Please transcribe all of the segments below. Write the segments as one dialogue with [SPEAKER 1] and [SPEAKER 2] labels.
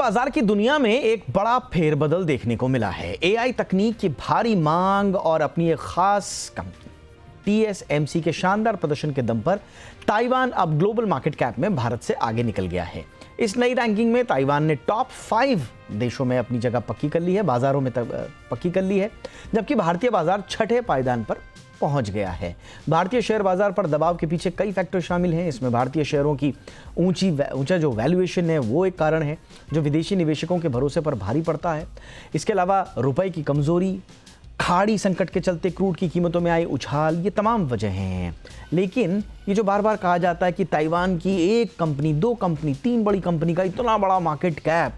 [SPEAKER 1] बाजार की दुनिया में एक बड़ा फेरबदल देखने को मिला है। एआई तकनीक की भारी मांग और अपनी एक खास कंपनी टीएसएमसी के शानदार प्रदर्शन के दम पर ताइवान अब ग्लोबल मार्केट कैप में भारत से आगे निकल गया है। इस नई रैंकिंग में ताइवान ने टॉप 5 देशों में अपनी जगह पक्की कर ली है, बाजारों में पक्की कर ली है, जबकि भारतीय बाजार छठे पायदान पर पहुंच गया है। भारतीय शेयर बाजार पर दबाव के पीछे कई फैक्टर शामिल हैं। इसमें भारतीय शेयरों की ऊंचा जो वैल्यूएशन है वो एक कारण है जो विदेशी निवेशकों के भरोसे पर भारी पड़ता है। इसके अलावा रुपए की कमजोरी, खाड़ी संकट के चलते क्रूड की कीमतों में आई उछाल, ये तमाम वजहें हैं। लेकिन ये जो बार बार कहा जाता है कि ताइवान की एक कंपनी, 2 कंपनी, 3 बड़ी कंपनी का इतना बड़ा मार्केट कैप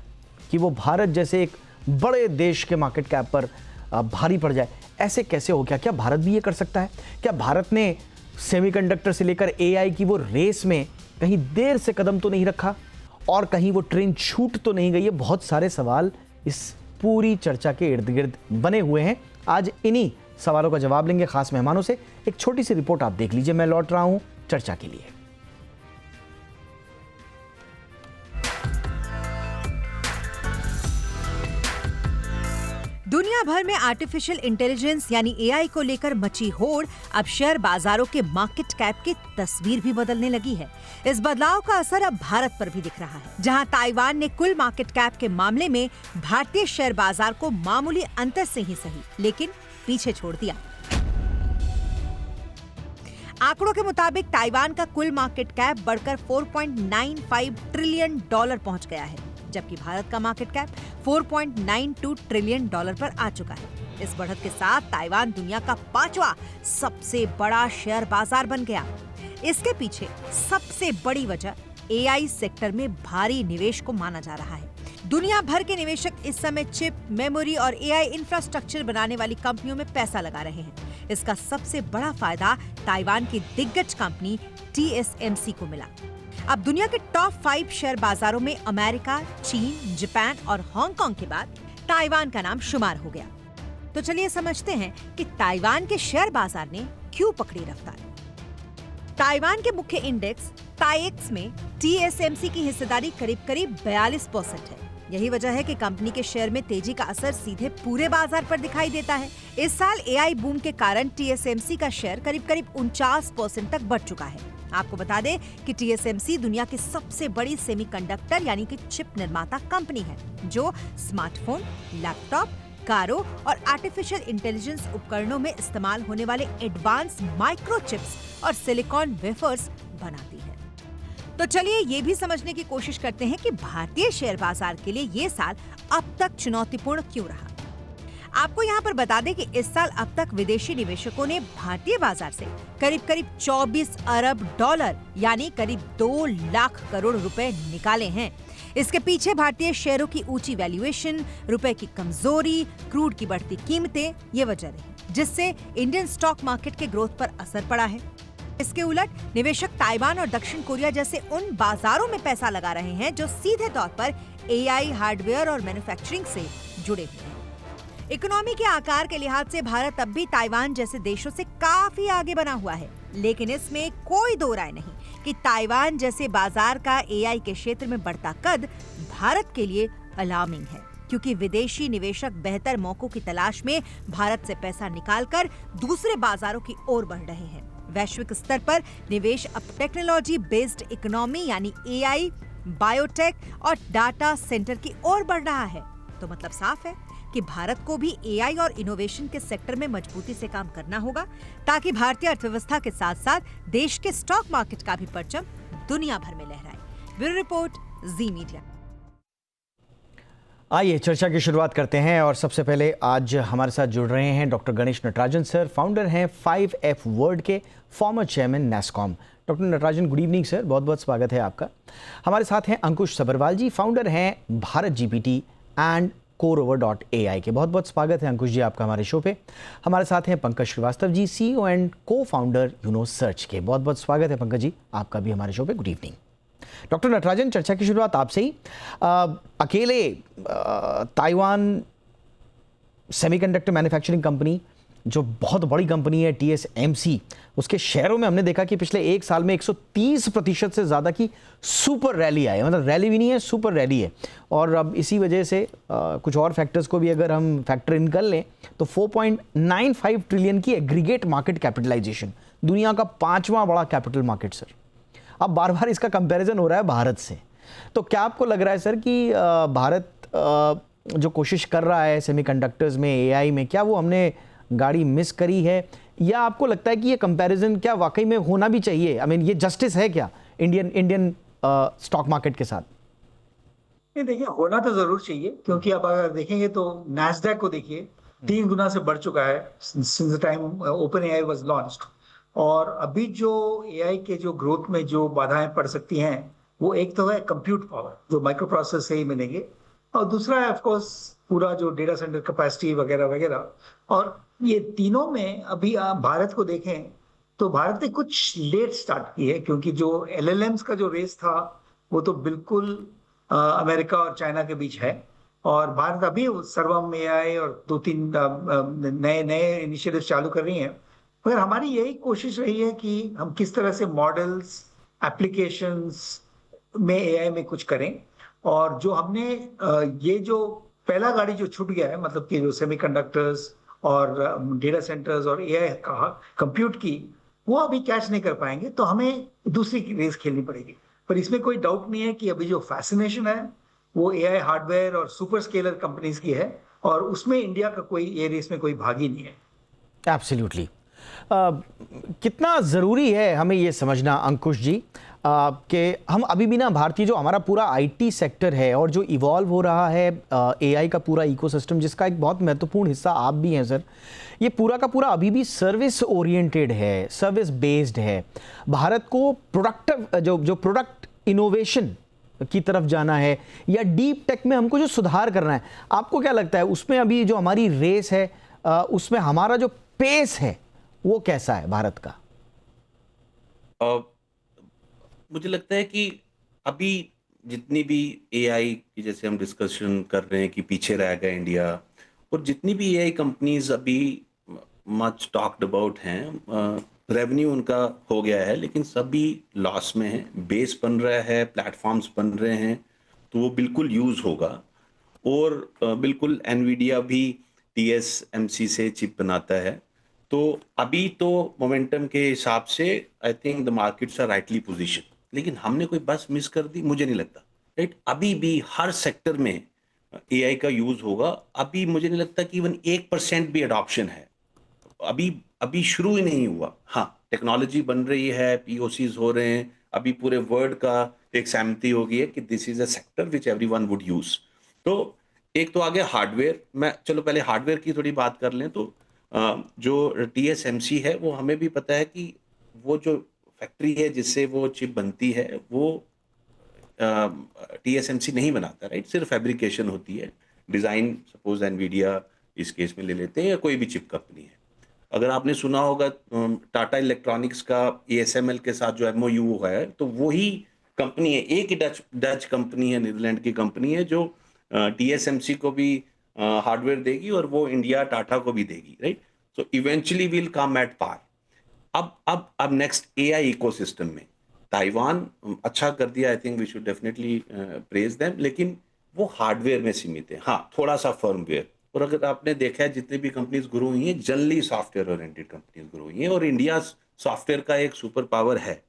[SPEAKER 1] कि वो भारत जैसे एक बड़े देश के मार्केट कैप पर भारी पड़ जाए, ऐसे कैसे हो गया? क्या भारत भी ये कर सकता है? क्या भारत ने सेमीकंडक्टर से लेकर एआई की वो रेस में कहीं देर से कदम तो नहीं रखा और कहीं वो ट्रेन छूट तो नहीं गई है? बहुत सारे सवाल इस पूरी चर्चा के इर्द गिर्द बने हुए हैं। आज इन्हीं सवालों का जवाब लेंगे खास मेहमानों से। एक छोटी सी रिपोर्ट आप देख लीजिए, मैं लौट रहा हूं चर्चा के लिए।
[SPEAKER 2] दुनिया भर में आर्टिफिशियल इंटेलिजेंस यानी एआई को लेकर मची होड़ अब शेयर बाजारों के मार्केट कैप की तस्वीर भी बदलने लगी है। इस बदलाव का असर अब भारत पर भी दिख रहा है, जहां ताइवान ने कुल मार्केट कैप के मामले में भारतीय शेयर बाजार को मामूली अंतर से ही सही लेकिन पीछे छोड़ दिया। आंकड़ों के मुताबिक ताइवान का कुल मार्केट कैप बढ़कर $4.95 ट्रिलियन पहुंच गया है, जबकि भारत का मार्केट कैप $4.92 ट्रिलियन पर आ चुका है। इस बढ़त के साथ ताइवान दुनिया का 5वां सबसे बड़ा शेयर बाजार बन गया। इसके पीछे सबसे बड़ी वजह एआई सेक्टर में भारी निवेश को माना जा रहा है। दुनिया भर के निवेशक इस समय चिप, मेमोरी और एआई इंफ्रास्ट्रक्चर बनाने वाली कंपनियों में पैसा लगा रहे हैं। इसका सबसे बड़ा फायदा ताइवान की दिग्गज कंपनी टीएसएमसी को मिला। अब दुनिया के टॉप 5 शेयर बाजारों में अमेरिका, चीन, जापान और हांगकांग के बाद ताइवान का नाम शुमार हो गया। तो चलिए समझते हैं कि ताइवान के शेयर बाजार ने क्यों पकड़ी रफ्तार। ताइवान के मुख्य इंडेक्स ताइएक्स में टीएसएमसी की हिस्सेदारी करीब 42% है। यही वजह है कि कंपनी के शेयर में तेजी का असर सीधे पूरे बाजार पर दिखाई देता है। इस साल एआई बूम के कारण टीएसएमसी का शेयर करीब 49% तक बढ़ चुका है। आपको बता दें कि टीएसएमसी दुनिया की सबसे बड़ी सेमीकंडक्टर यानी कि चिप निर्माता कंपनी है, जो स्मार्टफोन, लैपटॉप, कारों और आर्टिफिशियल इंटेलिजेंस उपकरणों में इस्तेमाल होने वाले एडवांस माइक्रोचिप्स और सिलिकॉन वेफर्स बनाती है। तो चलिए ये भी समझने की कोशिश करते हैं कि भारतीय शेयर बाजार के लिए ये साल अब तक चुनौतीपूर्ण क्यों रहा। आपको यहाँ पर बता दें कि इस साल अब तक विदेशी निवेशकों ने भारतीय बाजार से करीब 24 अरब डॉलर यानी करीब 2 लाख करोड़ रुपए निकाले हैं। इसके पीछे भारतीय शेयरों की ऊंची वैल्यूएशन, रुपए की कमजोरी, क्रूड की बढ़ती कीमतें ये वजह रही, जिससे इंडियन स्टॉक मार्केट के ग्रोथ पर असर पड़ा है। इसके उलट निवेशक ताइवान और दक्षिण कोरिया जैसे उन बाजारों में पैसा लगा रहे हैं जो सीधे तौर पर एआई, हार्डवेयर और मैन्युफैक्चरिंग से जुड़े हुए हैं। इकोनॉमी के आकार के लिहाज से भारत अब भी ताइवान जैसे देशों से काफी आगे बना हुआ है, लेकिन इसमें कोई दो राय नहीं कि ताइवान जैसे बाजार का एआई के क्षेत्र में बढ़ता कद भारत के लिए अलार्मिंग है, क्योंकि विदेशी निवेशक बेहतर मौकों की तलाश में भारत से पैसा निकालकर दूसरे बाजारों की ओर बढ़ रहे हैं। वैश्विक स्तर पर निवेश अब टेक्नोलॉजी बेस्ड इकोनॉमी यानी एआई, बायोटेक और डाटा सेंटर की ओर बढ़ रहा है। तो मतलब साफ है कि भारत को भी एआई और इनोवेशन के सेक्टर में मजबूती से काम करना होगा, ताकि भारतीय अर्थव्यवस्था के साथ साथ देश के स्टॉक मार्केट का भी परचम दुनिया भर में लहराए। ब्यूरो रिपोर्ट, जी मीडिया।
[SPEAKER 1] आइए चर्चा की शुरुआत करते हैं और सबसे पहले आज हमारे साथ जुड़ रहे हैं doctor Ganesh Natarajan sir, founder हैं 5F वर्ल्ड के, former chairman NASSCOM. Doctor Natarajan, good evening sir, बहुत बहुत स्वागत है आपका। हमारे साथ हैं अंकुश सबरवाल जी, फाउंडर हैं भारत जीपीटी एंड CoreOver.ai के। बहुत बहुत स्वागत है अंकुश जी आपका हमारे शो पे। हमारे साथ हैं Pankaj Srivastava ji, CEO and cofounder यूनोसर्च के। बहुत बहुत स्वागत है पंकज जी आपका भी हमारे शो पे। Good evening. डॉक्टर नटराजन, चर्चा की शुरुआत आपसे ही। अकेले ताइवान सेमीकंडक्टर मैन्युफैक्चरिंग कंपनी जो बहुत बड़ी कंपनी है TSMC, उसके शेयरों में हमने देखा कि पिछले एक साल में 130% से ज़्यादा की सुपर रैली आई है। मतलब रैली भी नहीं है, सुपर रैली है। और अब इसी वजह से कुछ और फैक्टर्स को भी अगर हम फैक्टर इन कर लें तो 4.95 ट्रिलियन की एग्रीगेट मार्केट कैपिटलाइजेशन, दुनिया का 5वां बड़ा कैपिटल मार्केट सर। अब बार बार इसका कंपैरिजन हो रहा है भारत से, तो क्या आपको लग रहा है सर कि भारत जो कोशिश कर रहा है सेमीकंडक्टर्स में, AI में, क्या वो हमने गाड़ी मिस करी है, या आपको लगता है कि ये कंपैरिजन क्या वाकई में होना भी चाहिए? आई मीन ये जस्टिस है क्या इंडियन स्टॉक मार्केट के साथ?
[SPEAKER 3] नहीं, देखिए होना तो जरूर चाहिए, क्योंकि अब अगर देखेंगे तो नैस्डैक को देखिए 3 गुना से बढ़ चुका है since the time open AI was launched. और अभी जो AI के जो ग्रोथ में जो बाधाएं पड़ सकती हैं, वो एक तो है कंप्यूट पावर जो माइक्रो प्रोसेसर से ही मिलेंगे, और दूसरा है ऑफ कोर्स पूरा जो डेटा सेंटर कैपेसिटी वगैरह वगैरह। और ये तीनों में अभी आप भारत को देखें तो भारत ने कुछ लेट स्टार्ट की है, क्योंकि जो LLMs का जो रेस था वो तो बिल्कुल अमेरिका और चाइना के बीच है, और भारत अभी सर्वम AI और 2-3 नए नए इनिशिएटिव चालू कर रही हैं। मगर हमारी यही कोशिश रही है कि हम किस तरह से मॉडल्स, एप्लीकेशंस में AI में कुछ करें। और जो हमने ये जो पहला गाड़ी जो छूट गया है, मतलब कि जो सेमीकंडक्टर्स और डेटा सेंटर्स और AI का कंप्यूट की, वो अभी कैच नहीं कर पाएंगे, तो हमें दूसरी रेस खेलनी पड़ेगी। पर इसमें कोई डाउट नहीं है कि अभी जो फैसिनेशन है वो AI हार्डवेयर और सुपर स्केलर कंपनीज की है, और उसमें इंडिया का कोई ये रेस में कोई भागी नहीं है।
[SPEAKER 1] एब्सोल्युटली। कितना ज़रूरी है हमें ये समझना अंकुश जी कि हम अभी भी ना भारतीय जो हमारा पूरा IT सेक्टर है और जो इवॉल्व हो रहा है AI का पूरा इकोसिस्टम, जिसका एक बहुत महत्वपूर्ण हिस्सा आप भी हैं सर, ये पूरा का पूरा अभी भी सर्विस ओरिएंटेड है, सर्विस बेस्ड है। भारत को जो प्रोडक्ट इनोवेशन की तरफ जाना है या डीप टेक में हमको जो सुधार करना है, आपको क्या लगता है उसमें अभी जो हमारी रेस है उसमें हमारा जो पेस है वो कैसा है भारत का?
[SPEAKER 4] मुझे लगता है कि अभी जितनी भी AI की जैसे हम डिस्कशन कर रहे हैं कि पीछे रह गया इंडिया, और जितनी भी AI कंपनीज अभी मच टॉक्ड अबाउट हैं, रेवेन्यू उनका हो गया है लेकिन सभी लॉस में है। बेस बन रहा है, प्लेटफॉर्म्स बन रहे हैं, तो वो बिल्कुल यूज होगा। और बिल्कुल एनवीडिया भी TSMC से चिप बनाता है, तो अभी तो मोमेंटम के हिसाब से I think the markets are rightly position. लेकिन हमने कोई बस मिस कर दी, मुझे नहीं लगता। राइट, अभी भी हर सेक्टर में AI का यूज होगा। अभी मुझे नहीं लगता कि इवन 1% भी अडॉप्शन है, अभी शुरू ही नहीं हुआ। हाँ, टेक्नोलॉजी बन रही है, POCs हो रहे हैं, अभी पूरे वर्ल्ड का एक सहमति हो गई है कि this is a sector which everyone would use. तो एक तो आ गया हार्डवेयर। मैं चलो पहले हार्डवेयर की थोड़ी बात कर लें। तो जो TSMC है वो हमें भी पता है कि वो जो फैक्ट्री है जिससे वो चिप बनती है वो TSMC नहीं बनाता। राइट, सिर्फ फैब्रिकेशन होती है। डिज़ाइन सपोज एनवीडिया इस केस में ले लेते हैं या कोई भी चिप कंपनी है। अगर आपने सुना होगा टाटा इलेक्ट्रॉनिक्स का ASML के साथ जो MOU है, तो वही कंपनी है, एक ही डच कंपनी है, नीदरलैंड की कंपनी है, जो TSMC को भी हार्डवेयर देगी और वो इंडिया टाटा को भी देगी। Right, so eventually will come at par. अब नेक्स्ट AI इकोसिस्टम में ताइवान अच्छा कर दिया, I think we should definitely praise them, लेकिन वो हार्डवेयर में सीमित है। हाँ, थोड़ा सा फर्मवेयर। और अगर आपने देखा है जितनी भी कंपनीज ग्रो हुई हैं, generally software oriented companies grow हुई हैं, और इंडिया सॉफ्टवेयर का एक सुपर पावर है।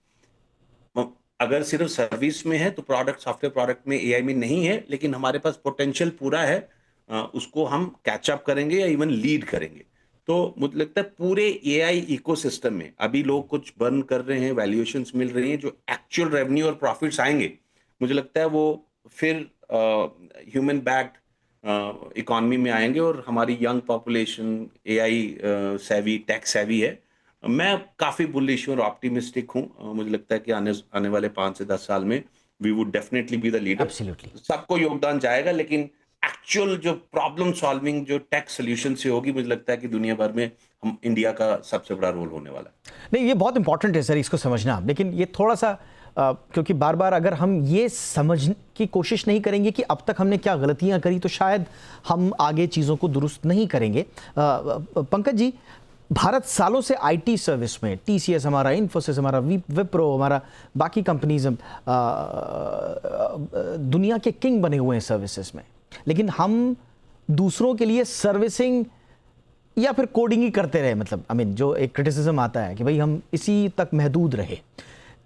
[SPEAKER 4] अगर सिर्फ सर्विस में है तो प्रोडक्ट, सॉफ्टवेयर प्रोडक्ट में AI में नहीं है, लेकिन हमारे पास पोटेंशियल पूरा है। उसको हम कैचअप करेंगे या इवन लीड करेंगे। तो मुझे लगता है पूरे AI इकोसिस्टम में अभी लोग कुछ बर्न कर रहे हैं, वैल्यूएशंस मिल रही हैं, जो एक्चुअल रेवेन्यू और प्रॉफिट्स आएंगे, मुझे लगता है वो फिर ह्यूमन बैक्ड इकॉनमी में आएंगे, और हमारी यंग पॉपुलेशन AI सेवी, टेक सेवी है। मैं काफ़ी बुलिश हूँ और ऑप्टिमिस्टिक हूँ। मुझे लगता है कि आने वाले 5 से 10 साल में we would definitely be the leader. सबको योगदान जाएगा, लेकिन एक्चुअल जो प्रॉब्लम सॉल्विंग जो टेक सोल्यूशन से होगी, मुझे लगता है कि दुनिया भर में हम इंडिया का सबसे बड़ा रोल होने वाला है।
[SPEAKER 1] नहीं, ये बहुत इंपॉर्टेंट है सर इसको समझना, लेकिन ये थोड़ा सा क्योंकि बार बार अगर हम ये समझने की कोशिश नहीं करेंगे कि अब तक हमने क्या गलतियां करी, तो शायद हम आगे चीज़ों को दुरुस्त नहीं करेंगे। पंकज जी, भारत सालों से आईटी सर्विस में, टीसीएस हमारा, इन्फोसिस हमारा, विप्रो हमारा, बाकी कंपनीज दुनिया के किंग बने हुए हैं सर्विसेज में, लेकिन हम दूसरों के लिए सर्विसिंग या फिर कोडिंग ही करते रहे। मतलब जो एक क्रिटिसिज्म आता है कि भाई हम इसी तक महदूद रहे।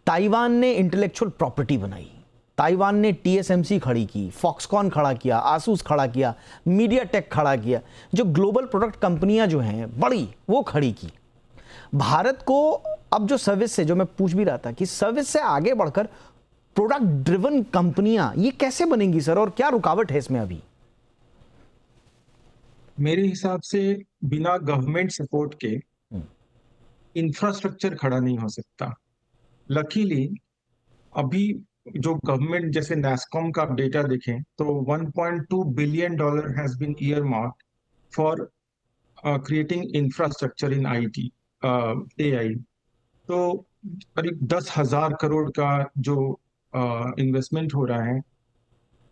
[SPEAKER 1] ताइवान ने इंटेलेक्चुअल प्रॉपर्टी बनाई, ताइवान ने टीएसएमसी खड़ी की, फॉक्सकॉन खड़ा किया, आसूस खड़ा किया, मीडियाटेक खड़ा किया, जो ग्लोबल प्रोडक्ट कंपनियां जो हैं बड़ी, वो खड़ी की। भारत को अब जो सर्विस से, जो मैं पूछ भी रहा था कि सर्विस से आगे बढ़कर प्रोडक्ट ड्रिवन कंपनियां ये कैसे बनेंगी सर, और क्या रुकावट है इसमें अभी?
[SPEAKER 5] मेरे हिसाब से बिना गवर्नमेंट सपोर्ट के इंफ्रास्ट्रक्चर खड़ा नहीं हो सकता। लकीली अभी जो गवर्नमेंट, जैसे नैस्कॉम का डेटा देखें तो $1.2 billion has been earmarked for creating infrastructure in IT AI. तो करीब 10,000 करोड़ का जो इन्वेस्टमेंट हो रहा है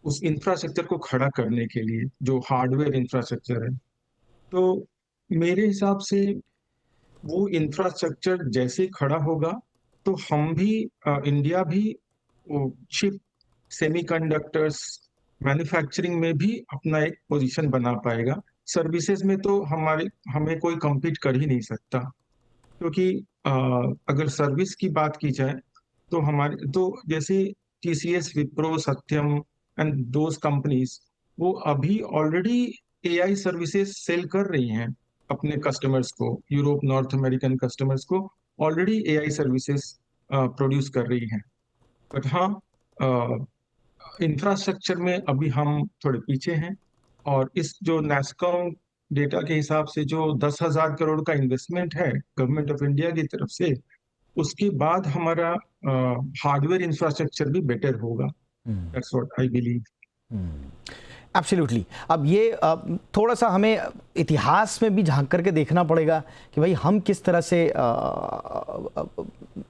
[SPEAKER 5] उस इंफ्रास्ट्रक्चर को खड़ा करने के लिए, जो हार्डवेयर इंफ्रास्ट्रक्चर है। तो मेरे हिसाब से वो इंफ्रास्ट्रक्चर जैसे खड़ा होगा तो हम भी, इंडिया भी चिप, सेमीकंडक्टर्स, मैन्युफैक्चरिंग में भी अपना एक पोजीशन बना पाएगा। सर्विसेज में तो हमें कोई कम्पीट कर ही नहीं सकता, क्योंकि अगर सर्विस की बात की जाए तो हमारे तो जैसे TCS, Wipro, Satyam and those companies, वो अभी ऑलरेडी एआई सर्विसेज सेल कर रही हैं अपने कस्टमर्स को। यूरोप, नॉर्थ अमेरिकन कस्टमर्स को ऑलरेडी एआई सर्विसेज प्रोड्यूस कर रही हैं। बट हाँ, इंफ्रास्ट्रक्चर में अभी हम थोड़े पीछे हैं। और इस जो नैस्कॉम डेटा के हिसाब से जो 10,000 करोड़ का इन्वेस्टमेंट है गवर्नमेंट ऑफ इंडिया की तरफ से, उसके बाद हमारा हार्डवेयर इंफ्रास्ट्रक्चर भी बेटर होगा। That's what I believe.
[SPEAKER 1] Absolutely. अब ये थोड़ा सा हमें इतिहास में भी झांक करके देखना पड़ेगा कि भाई हम किस तरह से,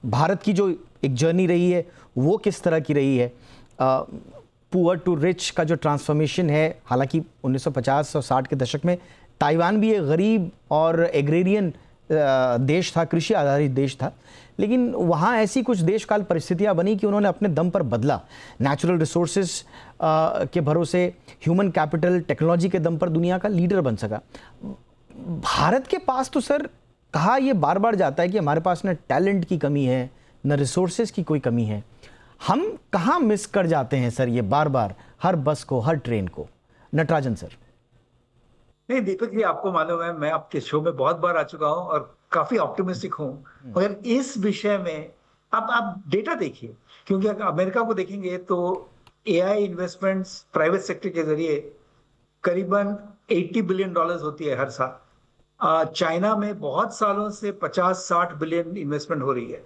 [SPEAKER 1] भारत की जो एक जर्नी रही है वो किस तरह की रही है। पुअर टू रिच का जो ट्रांसफॉर्मेशन है, हालांकि 1950 और 60 के दशक में ताइवान भी एक गरीब और एग्रेरियन देश था, कृषि आधारित देश था, लेकिन वहाँ ऐसी कुछ देशकाल परिस्थितियाँ बनी कि उन्होंने अपने दम पर बदला। नेचुरल रिसोर्सेज के भरोसे, ह्यूमन कैपिटल, टेक्नोलॉजी के दम पर दुनिया का लीडर बन सका। भारत के पास तो सर कहा ये बार बार जाता है कि हमारे पास न टैलेंट की कमी है, न रिसोर्सेज की कोई कमी है। हम कहाँ मिस कर जाते हैं सर ये बार बार, हर बस को, हर ट्रेन को? नटराजन सर।
[SPEAKER 3] नहीं दीपक जी, आपको मालूम है मैं आपके शो में बहुत बार आ चुका हूं और काफी ऑप्टिमिस्टिक हूं, मगर इस विषय में अब आप डेटा देखिए, क्योंकि अगर अमेरिका को देखेंगे तो एआई इन्वेस्टमेंट्स प्राइवेट सेक्टर के जरिए करीबन $80 बिलियन होती है हर साल। चाइना में बहुत सालों से 50-60 बिलियन इन्वेस्टमेंट हो रही है,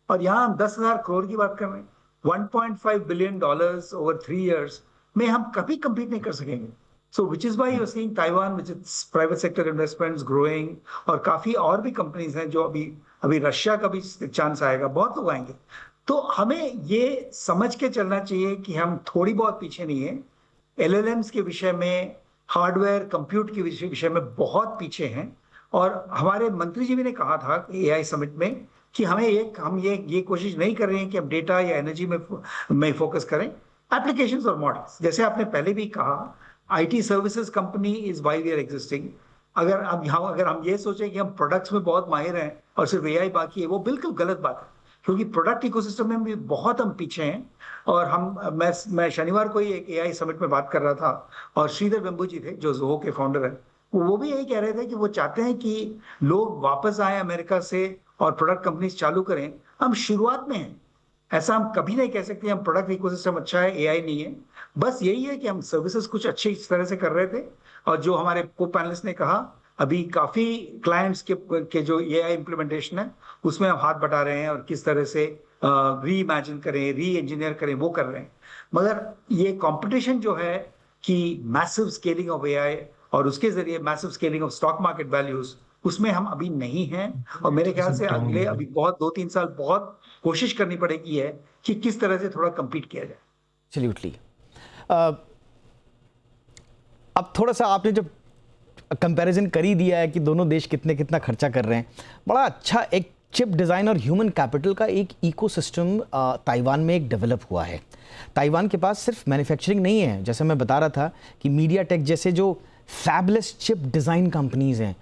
[SPEAKER 3] और यहाँ हम 10,000 करोड़ की बात कर रहे हैं। 1.5 बिलियन ओवर 3 years में हम कभी compete नहीं कर सकेंगे। So which is why you're seeing Taiwan, which is private sector investments growing, और काफी और भी कंपनीज हैं जो अभी रशिया का भी चांस आएगा, बहुत लोग आएंगे। तो हमें ये समझ के चलना चाहिए कि हम थोड़ी बहुत पीछे नहीं है। LLMs के विषय में, हार्डवेयर कंप्यूट के विषय में बहुत पीछे हैं। और हमारे मंत्री जी भी ने कहा था AI समिट में कि हम ये कोशिश नहीं कर रहे हैं कि हम डेटा या एनर्जी में फोकस करें, एप्लीकेशंस और मॉडल्स। जैसे आपने पहले भी कहा, IT services company is why we are existing. अगर हम ये सोचें कि हम प्रोडक्ट्स में बहुत माहिर हैं और सिर्फ AI बाकी है, वो बिल्कुल गलत बात है, क्योंकि प्रोडक्ट इकोसिस्टम में भी बहुत हम पीछे हैं। और मैं शनिवार को ही एक AI समिट में बात कर रहा था, और श्रीधर वेम्बू जी थे जो ज़ोहो के फाउंडर हैं, वो भी यही कह रहे थे कि वो चाहते हैं कि लोग वापस आए अमेरिका से और प्रोडक्ट कंपनीज चालू करें। हम शुरुआत में हैं, ऐसा हम कभी नहीं कह सकते हम प्रोडक्ट इकोसिस्टम अच्छा है, AI नहीं है। बस यही है कि हम सर्विसेज कुछ अच्छी इस तरह से कर रहे थे, और जो हमारे को पैनलिस्ट ने कहा, अभी काफी क्लाइंट्स के जो AI इम्प्लीमेंटेशन है उसमें हम हाथ बटा रहे हैं, और किस तरह से री इमेजिन करें, री इंजीनियर करें, वो कर रहे हैं। मगर ये कंपटीशन जो है कि मैसिव स्केलिंग ऑफ AI और उसके जरिए massive scaling of stock market values, उसमें हम अभी नहीं हैं। और मेरे ख्याल से अगले अभी बहुत 2-3 साल बहुत कोशिश करनी पड़ेगी है कि किस तरह से थोड़ा compete किया जाए।
[SPEAKER 1] एब्सोल्युटली। अब थोड़ा सा आपने जब कंपैरिजन कर ही दिया है कि दोनों देश कितना खर्चा कर रहे हैं। बड़ा अच्छा एक चिप डिज़ाइन और ह्यूमन कैपिटल का एक इकोसिस्टम ताइवान में एक डेवलप हुआ है। ताइवान के पास सिर्फ मैन्युफैक्चरिंग नहीं है, जैसे मैं बता रहा था कि मीडिया टेक जैसे जो फैबलेस चिप डिज़ाइन कंपनीज़ हैं,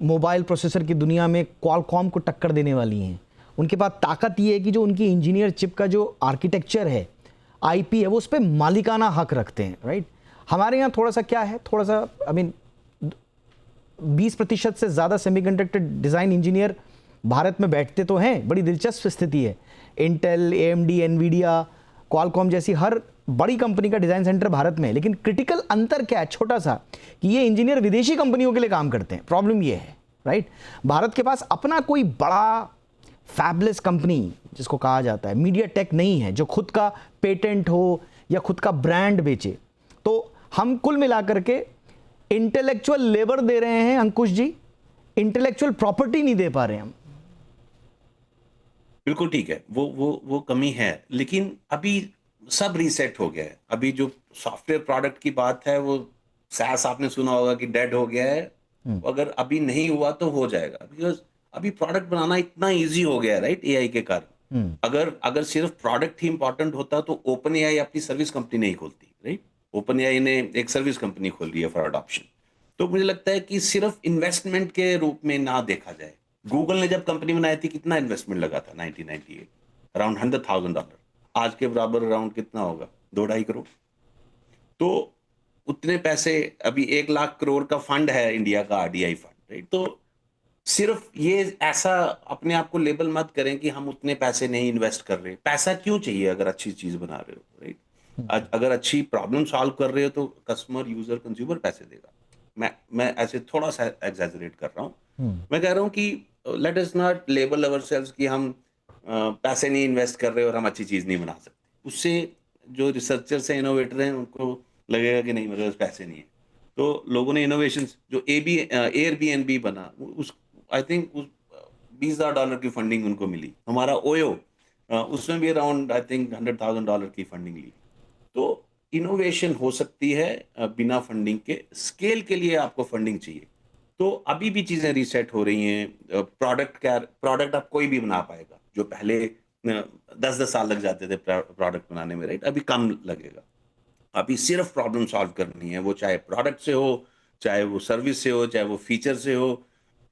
[SPEAKER 1] मोबाइल प्रोसेसर की दुनिया में क्वालकॉम को टक्कर देने वाली हैं। उनके पास ताकत ये है कि जो उनकी इंजीनियर चिप का जो आर्किटेक्चर है, आईपी है, वो उस पर मालिकाना हक रखते हैं, राइट। हमारे यहाँ थोड़ा सा क्या है, थोड़ा सा 20% से ज़्यादा सेमीकंडक्टर डिज़ाइन इंजीनियर भारत में बैठते तो हैं। बड़ी दिलचस्प स्थिति है। इंटेल, एएमडी, एनवीडिया, क्वालकॉम जैसी हर बड़ी कंपनी का डिज़ाइन सेंटर भारत में है। लेकिन क्रिटिकल अंतर क्या है, छोटा सा, कि ये इंजीनियर विदेशी कंपनियों के लिए काम करते हैं। प्रॉब्लम ये है, राइट। भारत के पास अपना कोई बड़ा फैबलेस कंपनी जिसको कहा जाता है मीडिया टेक नहीं है, जो खुद का पेटेंट हो या खुद का ब्रांड बेचे। तो हम कुल मिलाकर के इंटेलेक्चुअल लेबर दे रहे हैं अंकुश जी, इंटेलेक्चुअल प्रॉपर्टी नहीं दे पा रहे हम।
[SPEAKER 4] बिल्कुल ठीक है, वो कमी है, लेकिन अभी सब रीसेट हो गया है। अभी जो सॉफ्टवेयर प्रोडक्ट की बात है, वो SaaS आपने सुना होगा कि डेड हो गया है। अगर अभी नहीं हुआ तो हो जाएगा, बिकॉज अभी प्रोडक्ट बनाना इतना इजी हो गया है, राइट, एआई के कारण। अगर सिर्फ प्रोडक्ट ही इंपॉर्टेंट होता तो ओपन एआई अपनी सर्विस कंपनी नहीं खोलती, राइट। ओपन एआई ने एक सर्विस कंपनी खोल ली है फॉर अडॉप्शन। तो मुझे लगता है कि सिर्फ इन्वेस्टमेंट के रूप में ना देखा जाए। गूगल ने जब कंपनी बनाई थी कितना इन्वेस्टमेंट लगा था 1998, अराउंड $100,000। आज के बराबर अराउंड कितना होगा, 2-2.5 करोड़। तो उतने पैसे, अभी 1 लाख करोड़ का फंड है इंडिया का, आरडीआई फंड, राइट। तो सिर्फ ये ऐसा अपने आप को लेबल मत करें कि हम उतने पैसे नहीं इन्वेस्ट कर रहे। पैसा क्यों चाहिए अगर अच्छी चीज बना रहे हो, राइट। अगर अच्छी प्रॉब्लम सॉल्व कर रहे हो तो कस्टमर, यूजर, कंज्यूमर पैसे देगा। मैं ऐसे थोड़ा सा एग्जैजरेट कर रहा हूँ। मैं कह रहा हूँ कि let us not label ourselves कि हम पैसे नहीं इन्वेस्ट कर रहे और हम अच्छी चीज नहीं बना सकते। उससे जो रिसर्चर्स हैं, इनोवेटर हैं, उनको लगेगा कि नहीं, मेरे पास पैसे नहीं है। तो लोगों ने इनोवेशन जो एयरबीएनबी बना, उस आई थिंक $20,000 की फंडिंग उनको मिली। हमारा ओयो, उसमें भी अराउंड आई थिंक $100,000 की फंडिंग ली। तो इनोवेशन हो सकती है बिना फंडिंग के। स्केल के लिए आपको फंडिंग चाहिए। तो अभी भी चीजें रीसेट हो रही हैं। प्रोडक्ट आप कोई भी बना पाएगा, जो पहले 10-10 साल लग जाते थे प्रोडक्ट बनाने में, राइट, अभी कम लगेगा। अभी सिर्फ प्रॉब्लम सॉल्व करनी है, वो चाहे प्रोडक्ट से हो, चाहे वो सर्विस से हो, चाहे वो फीचर से हो।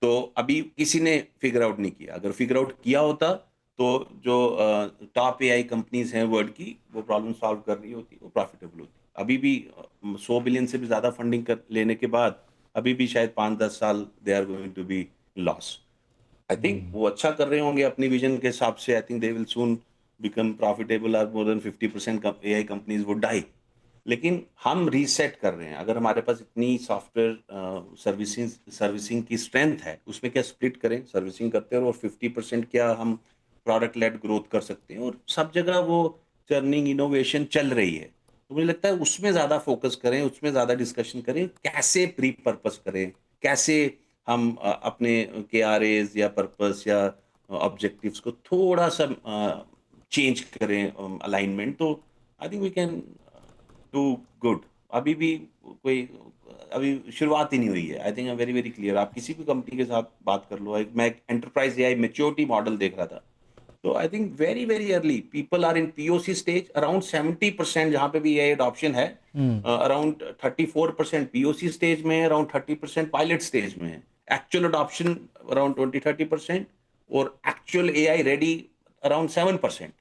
[SPEAKER 4] तो अभी किसी ने फिगर आउट नहीं किया। अगर फिगर आउट किया होता तो जो टॉप एआई कंपनीज हैं वर्ल्ड की, वो प्रॉब्लम सॉल्व कर रही होती, वो प्रॉफिटेबल होती। अभी भी 100 बिलियन से भी ज्यादा फंडिंग लेने के बाद अभी भी शायद 5-10 साल they are going to be loss. I think वो अच्छा कर रहे होंगे अपनी विजन के हिसाब से। I think they will soon become profitable, और more than 50% AI companies would die. लेकिन हम रीसेट कर रहे हैं। अगर हमारे पास इतनी सॉफ्टवेयर सर्विसिंग की स्ट्रेंथ है, उसमें क्या स्प्लिट करें, सर्विसिंग करते हैं, और 50% क्या हम प्रोडक्ट लेड ग्रोथ कर सकते हैं। और सब जगह वो चर्निंग इनोवेशन चल रही है। तो मुझे लगता है उसमें ज़्यादा फोकस करें, उसमें ज़्यादा डिस्कशन करें, कैसे प्री पर्पस करें, कैसे हम अपने KRAs या पर्पस या ऑब्जेक्टिव्स को थोड़ा सा चेंज करें, अलाइनमेंट। तो I think we can do good. अभी भी अभी शुरुआत ही नहीं हुई है। I think I very very clear. आप किसी भी कंपनी के साथ बात कर लो। मैं एक एंटरप्राइज एआई मैच्योरिटी मॉडल देख रहा था, तो I think very very early people are in POC stage. Around 70% जहां पे भी एआई एडॉप्शन है, अराउंड 34% POC स्टेज में है, अराउंड 30% पायलट स्टेज में है। एक्चुअल एडॉप्शन अराउंड 20-30%, और एक्चुअल एआई रेडी अराउंड 7%।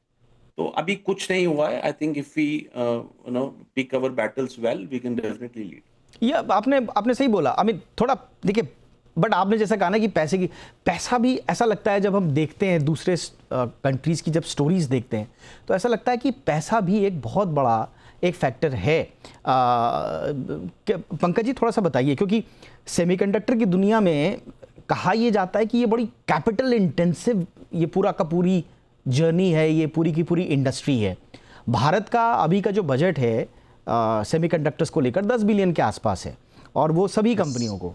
[SPEAKER 4] तो अभी कुछ नहीं हुआ है। I think if we pick our battles well, we can definitely lead.
[SPEAKER 1] ये आपने सही बोला। थोड़ा देखिए, बट आपने जैसा कहा ना कि पैसा भी ऐसा लगता है, जब हम देखते हैं दूसरे कंट्रीज़ की जब स्टोरीज देखते हैं, तो ऐसा लगता है कि पैसा भी एक बहुत बड़ा एक फैक्टर है। पंकज जी थोड़ा सा बताइए, क्योंकि सेमीकंडक्टर की दुनिया में कहा यह जाता है कि ये बड़ी कैपिटल इंटेंसिव ये पूरा का पूरी जर्नी है, ये पूरी की पूरी इंडस्ट्री है। भारत का अभी का जो बजट है सेमीकंडक्टर्स को लेकर 10 बिलियन के आसपास है, और वो सभी कंपनियों को,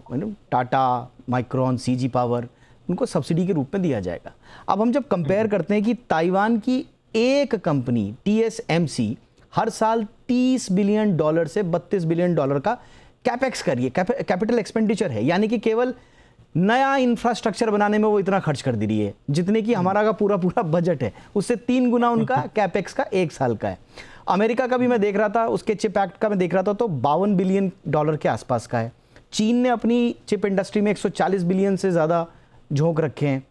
[SPEAKER 1] टाटा, माइक्रोन, CG पावर, उनको सब्सिडी के रूप में दिया जाएगा। अब हम जब कंपेयर करते हैं कि ताइवान की एक कंपनी TSMC हर साल $30 बिलियन से $32 बिलियन का कैपेक्स करिए, कैपिटल एक्सपेंडिचर है, यानी कि केवल नया इंफ्रास्ट्रक्चर बनाने में वो इतना खर्च कर दे रही है जितने की हमारा का पूरा पूरा बजट है, उससे 3 गुना उनका कैपेक्स का 1 साल का है। अमेरिका का भी मैं देख रहा था, उसके चिप एक्ट का मैं देख रहा था तो $52 बिलियन के आसपास का है। चीन ने अपनी चिप इंडस्ट्री में 140 बिलियन से ज़्यादा झोंक रखे हैं।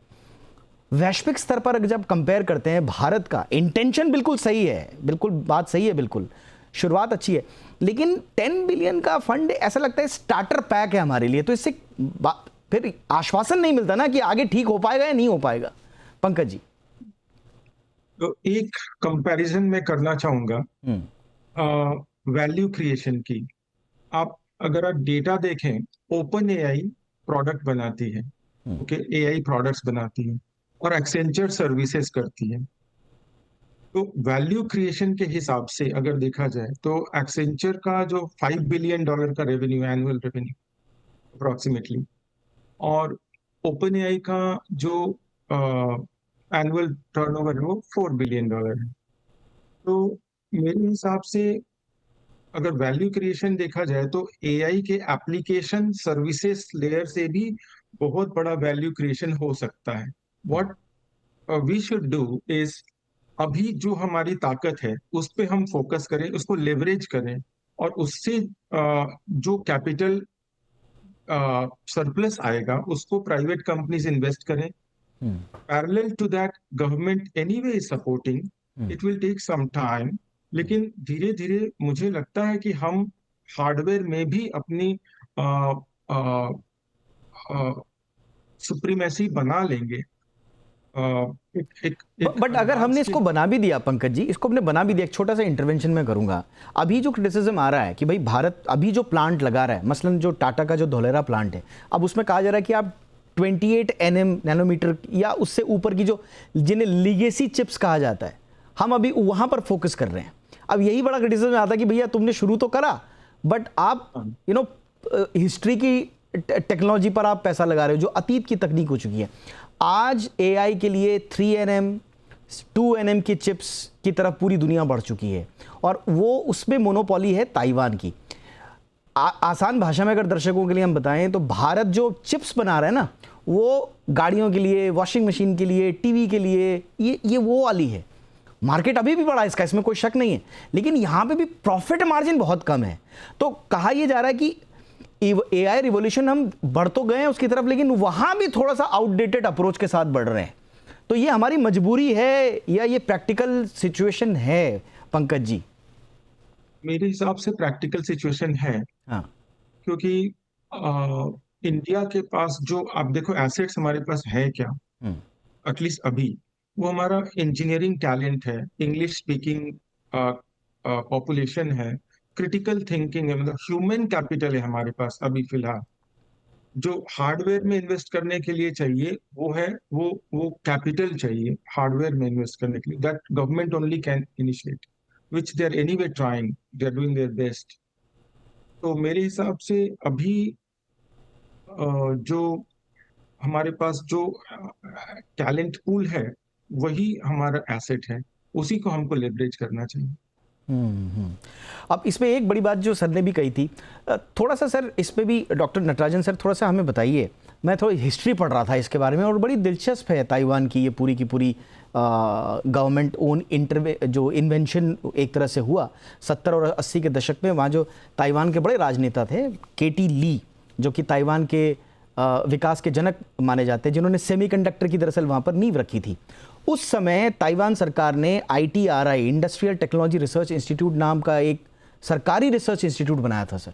[SPEAKER 1] वैश्विक स्तर पर जब कंपेयर करते हैं, भारत का इंटेंशन बिल्कुल सही है, बिल्कुल बात सही है, बिल्कुल शुरुआत अच्छी है, लेकिन 10 बिलियन का फंड ऐसा लगता है स्टार्टर पैक है हमारे लिए, तो इससे फिर आश्वासन नहीं मिलता ना कि आगे ठीक हो पाएगा या नहीं हो पाएगा। पंकज जी,
[SPEAKER 5] तो एक कंपैरिजन मैं करना चाहूंगा वैल्यू क्रिएशन की। अगर आप डेटा देखें, ओपन एआई प्रोडक्ट बनाती है, ओके, एआई प्रोडक्ट्स बनाती है और एक्सेंचर सर्विसेज करती है। तो वैल्यू क्रिएशन के हिसाब से अगर देखा जाए तो एक्सेंचर का जो $5 बिलियन का रेवेन्यू, एनुअल रेवेन्यू अप्रोक्सीमेटली, और ओपन एआई का जो एनुअल टर्नओवर है वो $4 बिलियन है। तो मेरे हिसाब से अगर वैल्यू क्रिएशन देखा जाए तो एआई के एप्लीकेशन सर्विसेज लेयर से भी बहुत बड़ा वैल्यू क्रिएशन हो सकता है। What we should do is, अभी जो हमारी ताकत है उस पे हम फोकस करें, उसको लेवरेज करें, और उससे जो कैपिटल सरप्लस आएगा उसको प्राइवेट कंपनीज इन्वेस्ट करें। Parallel to that government anyway is supporting, it will take some time, लेकिन धीरे धीरे मुझे लगता है कि हम हार्डवेयर में भी अपनी सुप्रीमेसी बना लेंगे।
[SPEAKER 1] बट अगर हमने इसको बना भी दिया, पंकज जी, इसको हमने बना भी दिया, एक छोटा सा इंटरवेंशन मैं करूंगा। अभी जो क्रिटिसिज्म आ रहा है कि भाई भारत अभी जो प्लांट लगा रहा है, मसलन जो टाटा का जो धोलेरा प्लांट है, अब उसमें कहा जा रहा है कि आप 28 नैनोमीटर या उससे ऊपर की जो जिन्हें लीगेसी चिप्स कहा जाता है, हम अभी वहां पर फोकस कर रहे हैं। अब यही बड़ा क्रिटिसिज्म आता है कि भैया तुमने शुरू तो करा, बट आप हिस्ट्री की टेक्नोलॉजी पर आप पैसा लगा रहे हो जो अतीत की तकनीक हो चुकी है। आज एआई के लिए 3nm 2nm की चिप्स की तरफ पूरी दुनिया बढ़ चुकी है और वो उसमें मोनोपोली है ताइवान की। आसान भाषा में अगर दर्शकों के लिए हम बताएं तो भारत जो चिप्स बना रहा है ना, वो गाड़ियों के लिए, वॉशिंग मशीन के लिए, टीवी के लिए, ये वो वाली है। मार्केट अभी भी बड़ा है इसका, इसमें कोई शक नहीं है, लेकिन यहाँ पे भी प्रॉफिट मार्जिन बहुत कम है। तो कहा यह जा रहा है कि एआई रिवॉल्यूशन हम बढ़ तो गए हैं उसकी तरफ, लेकिन वहां भी थोड़ा सा आउटडेटेड अप्रोच के साथ बढ़ रहे हैं। तो ये हमारी मजबूरी है या ये प्रैक्टिकल सिचुएशन है, पंकज जी?
[SPEAKER 5] मेरे हिसाब से प्रैक्टिकल सिचुएशन है।
[SPEAKER 1] हाँ,
[SPEAKER 5] क्योंकि इंडिया के पास जो आप देखो एसेट्स हमारे पास है क्या, एटलीस्ट अभी, वो हमारा इंजीनियरिंग टैलेंट है, इंग्लिश स्पीकिंग पॉपुलेशन है, क्रिटिकल थिंकिंग है, मतलब ह्यूमन कैपिटल है हमारे पास अभी फिलहाल। जो हार्डवेयर में इन्वेस्ट करने के लिए चाहिए वो है वो कैपिटल चाहिए हार्डवेयर में इन्वेस्ट करने के लिए, that government only can initiate, which they are anyway trying, they are doing their best. तो मेरे हिसाब से अभी जो हमारे पास जो टैलेंट पूल है वही हमारा एसेट है, उसी को हमको लेवरेज करना चाहिए।
[SPEAKER 1] अब इसमें एक बड़ी बात जो सर ने भी कही थी, थोड़ा सा सर इसमें भी डॉक्टर नटराजन सर थोड़ा सा हमें बताइए। मैं थोड़ी हिस्ट्री पढ़ रहा था इसके बारे में और बड़ी दिलचस्प है ताइवान की ये पूरी की पूरी गवर्नमेंट ओन जो इन्वेंशन एक तरह से हुआ 70 और 80 के दशक में। वहाँ जो ताइवान के बड़े राजनेता थे, केटी ली, जो कि ताइवान के विकास के जनक माने जाते हैं, जिन्होंने सेमीकंडक्टर की दरअसल वहाँ पर नींव रखी थी। उस समय ताइवान सरकार ने ITRI, industrial technology research institute नाम का एक सरकारी रिसर्च इंस्टीट्यूट बनाया था सर,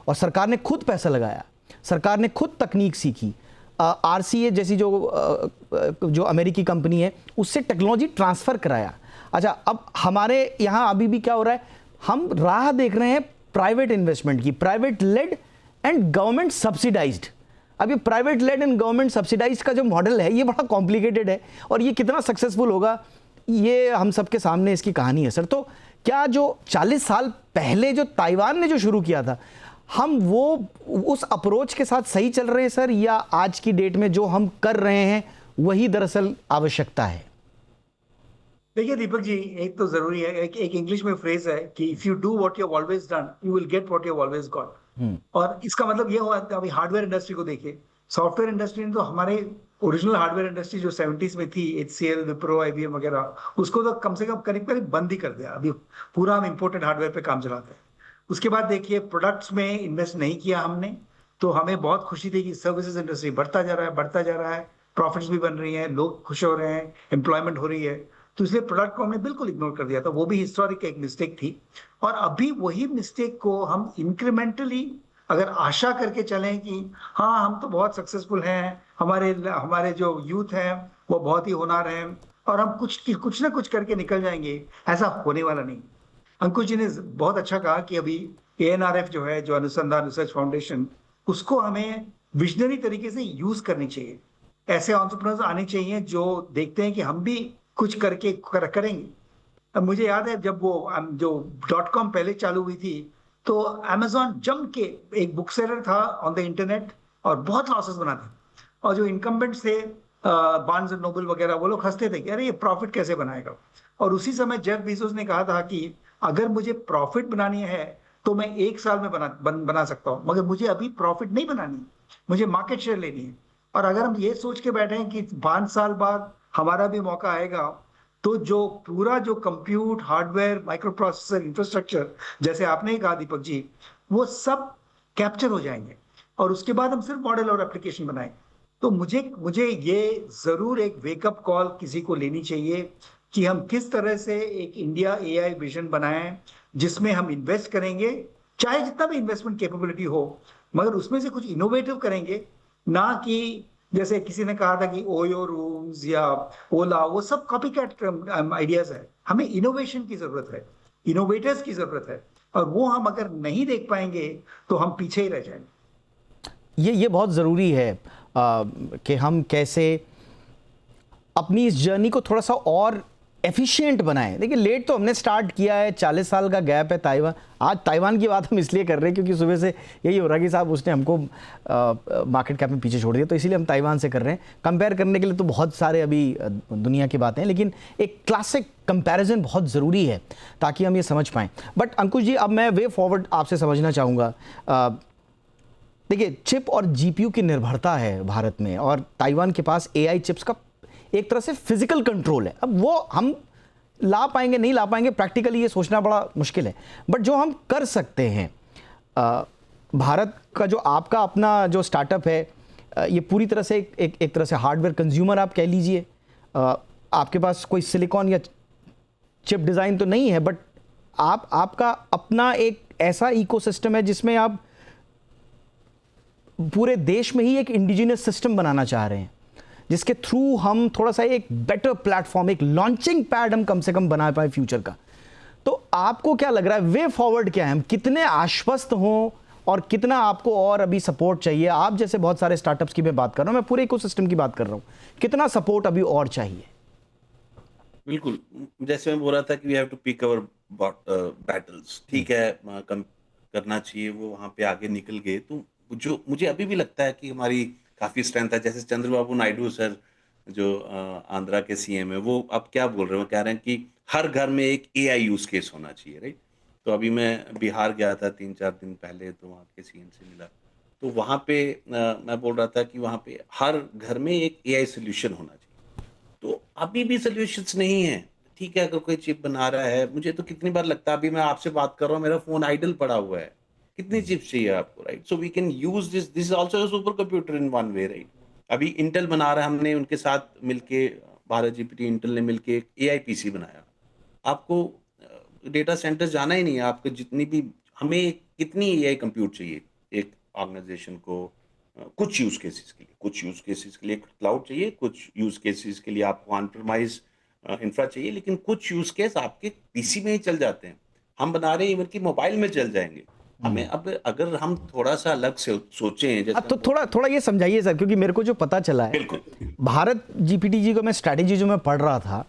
[SPEAKER 1] और सरकार ने खुद पैसा लगाया, सरकार ने खुद तकनीक सीखी। RCA जैसी जो अमेरिकी कंपनी है उससे टेक्नोलॉजी ट्रांसफ़र कराया। अच्छा, अब हमारे यहाँ अभी भी क्या हो रहा है, हम राह देख रहे हैं प्राइवेट इन्वेस्टमेंट की, private led and government subsidized. अब ये private led and government subsidize का जो मॉडल है ये बड़ा कॉम्प्लिकेटेड है, और ये कितना सक्सेसफुल होगा ये हम सबके सामने इसकी कहानी है सर। तो क्या जो 40 साल पहले जो ताइवान ने जो शुरू किया था, हम वो उस अप्रोच के साथ सही चल रहे हैं सर, या आज की डेट में जो हम कर रहे हैं वही दरअसल आवश्यकता है?
[SPEAKER 3] देखिए दीपक जी, एक तो जरूरी है, एक इंग्लिश में फ्रेज है कि if you do what you have always done you will get what you have always got. और इसका मतलब ये हुआ अभी हार्डवेयर इंडस्ट्री को देखिए, सॉफ्टवेयर इंडस्ट्री ने तो हमारे ओरिजिनल हार्डवेयर इंडस्ट्री जो 70s में थी, HCL, विप्रो, IBM वगैरह, उसको तो कम से कम करीब करीब बंद ही कर दिया। अभी पूरा हम इम्पोर्टेड हार्डवेयर पे काम चलाते हैं। उसके बाद देखिए प्रोडक्ट्स में इन्वेस्ट नहीं किया हमने, तो हमें बहुत खुशी थी कि सर्विसेज इंडस्ट्री बढ़ता जा रहा है, बढ़ता जा रहा है, प्रॉफिट्स भी बन रही हैं, लोग खुश हो रहे हैं, एम्प्लॉयमेंट हो रही है। तो इसलिए प्रोडक्ट को हमने बिल्कुल इग्नोर कर दिया था, वो भी हिस्टोरिक एक मिस्टेक थी। और अभी वही मिस्टेक को हम इंक्रीमेंटली अगर आशा करके चलें कि हाँ हम तो बहुत सक्सेसफुल हैं, हमारे जो यूथ हैं वो बहुत ही होनहार हैं और हम कुछ ना कुछ करके निकल जाएंगे, ऐसा होने वाला नहीं। अंकुश जी ने बहुत अच्छा कहा कि अभी ANRF जो है, जो अनुसंधान रिसर्च फाउंडेशन, उसको हमें विजनरी तरीके से यूज करनी चाहिए। ऐसे एंटरप्रेन्योर्स आने चाहिए जो देखते हैं कि हम भी कुछ करके करेंगे। अब मुझे याद है जब वो जो .com पहले चालू हुई थी, तो Amazon जम के एक बुक सेलर था ऑन द इंटरनेट और बहुत लॉसेस बनाते, और जो इनकम्बेंट्स थे बार्न्स एंड नोबल वगैरह, वो लोग हंसते थे कि अरे ये प्रॉफिट कैसे बनाएगा। और उसी समय जेफ बेजोस ने कहा था कि अगर मुझे प्रॉफिट बनानी है तो मैं 1 साल में बना सकता हूं, मगर मुझे अभी प्रॉफिट नहीं बनानी, मुझे मार्केट शेयर लेनी है। और अगर हम ये सोच के बैठे हैं कि 5 साल बाद हमारा भी मौका आएगा, तो जो पूरा जो compute, hardware, micro processor, infrastructure, जैसे आपने ही कहा दीपक जी, वो सब कैप्चर हो जाएंगे और उसके बाद हम सिर्फ मॉडल और एप्लीकेशन बनाएंगे। तो मुझे ये जरूर एक वेकअप कॉल किसी को लेनी चाहिए कि हम किस तरह से एक इंडिया AI विजन बनाएं, जिसमें हम इन्वेस्ट करेंगे, चाहे जितना भी इन्वेस्टमेंट कैपेबिलिटी हो, मगर उसमें से कुछ इनोवेटिव करेंगे, ना कि जैसे किसी ने कहा था कि ओयो रूम्स या ओला, वो सब कॉपी कैट आइडियाज है। हमें इनोवेशन की जरूरत है, इनोवेटर्स की जरूरत है, और वो हम अगर नहीं देख पाएंगे तो हम पीछे ही रह जाएंगे।
[SPEAKER 1] ये बहुत ज़रूरी है कि हम कैसे अपनी इस जर्नी को थोड़ा सा और एफिशिएंट बनाएं। देखिए लेट तो हमने स्टार्ट किया है, 40 साल का गैप है ताइवान। आज ताइवान की बात हम इसलिए कर रहे हैं क्योंकि सुबह से यही हो रहा है कि साहब उसने हमको मार्केट कैप में पीछे छोड़ दिया, तो इसीलिए हम ताइवान से कर रहे हैं। कंपेयर करने के लिए तो बहुत सारे अभी दुनिया की बातें हैं, लेकिन एक क्लासिक कंपैरिजन बहुत ज़रूरी है ताकि हम ये समझ पाएँ। बट अंकुश जी, अब मैं वे फॉरवर्ड आपसे समझना चाहूँगा। देखिए चिप और GPU की निर्भरता है भारत में, और ताइवान के पास AI चिप्स का एक तरह से फिजिकल कंट्रोल है। अब वो हम ला पाएंगे नहीं ला पाएंगे, प्रैक्टिकली ये सोचना बड़ा मुश्किल है, बट जो हम कर सकते हैं, भारत का जो आपका अपना जो स्टार्टअप है, ये पूरी तरह से एक तरह से हार्डवेयर कंज्यूमर आप कह लीजिए। आपके पास कोई सिलिकॉन या चिप डिज़ाइन तो नहीं है, बट आपका अपना एक ऐसा इकोसिस्टम है जिसमें आप पूरे देश में ही एक इंडिजिनस सिस्टम बनाना चाह रहे हैं, जिसके थ्रू हम थोड़ा सा एक बेटर प्लेटफॉर्म, एक लॉन्चिंग पैड हम कम से कम बना पाए फ्यूचर का। तो आपको क्या लग रहा है, वे फॉरवर्ड क्या है? हम कितने आश्वस्त हों और कितना आपको और अभी सपोर्ट चाहिए? आप जैसे बहुत सारे स्टार्टअप्स की मैं बात कर रहा हूं, मैं पूरे इकोसिस्टम की बात कर रहा हूं, कितना सपोर्ट अभी और चाहिए?
[SPEAKER 4] बिल्कुल, जैसे मैं बोल रहा था कि we have to pick our battles. ठीक है, करना चाहिए, वो वहां पे आगे निकल गए। तो जो मुझे अभी भी लगता है कि हमारी काफी स्ट्रेंथ है। जैसे चंद्रबाबू नायडू सर जो आंध्रा के CM है, वो अब क्या बोल रहे हैं, वो कह रहे हैं कि हर घर में एक AI यूज केस होना चाहिए, राइट। तो अभी मैं बिहार गया था 3-4 दिन पहले, तो वहाँ के CM से मिला, तो वहाँ पे मैं बोल रहा था कि वहाँ पे हर घर में एक AI सोल्यूशन होना चाहिए। तो अभी भी सोल्यूशंस नहीं है। ठीक है, अगर कोई चिप बना रहा है, मुझे तो कितनी बार लगता है, अभी मैं आपसे बात कर रहा हूँ, मेरा फोन आइडल पड़ा हुआ है, कितनी चिप्स चाहिए आपको, right. So we can use this is also a super computer in one way, right. अभी इंटेल बना रहा है, हमने उनके साथ मिलके, भारत GPT इंटेल ने मिलके एक AI PC बनाया। आपको डेटा सेंटर जाना ही नहीं है, आपको जितनी भी, हमें कितनी AI कंप्यूट चाहिए एक ऑर्गेनाइजेशन को, कुछ यूज केसेस के लिए, कुछ यूज केसेस के लिए क्लाउड चाहिए, कुछ यूज केसेस के लिए आपको ऑन प्रीमाइज इंफ्रा चाहिए, लेकिन कुछ यूज केस आपके PC में ही चल जाते हैं। हम बना रहे हैं इवन की मोबाइल में चल जाएंगे। हमें अब अगर हम थोड़ा सा अलग से सोचें, जैसे
[SPEAKER 1] तो थोड़ा ये समझाइए सर, क्योंकि मेरे को जो पता चला है,
[SPEAKER 4] बिल्कुल
[SPEAKER 1] भारत GPT जी को मैं स्ट्रैटेजी जो मैं पढ़ रहा था,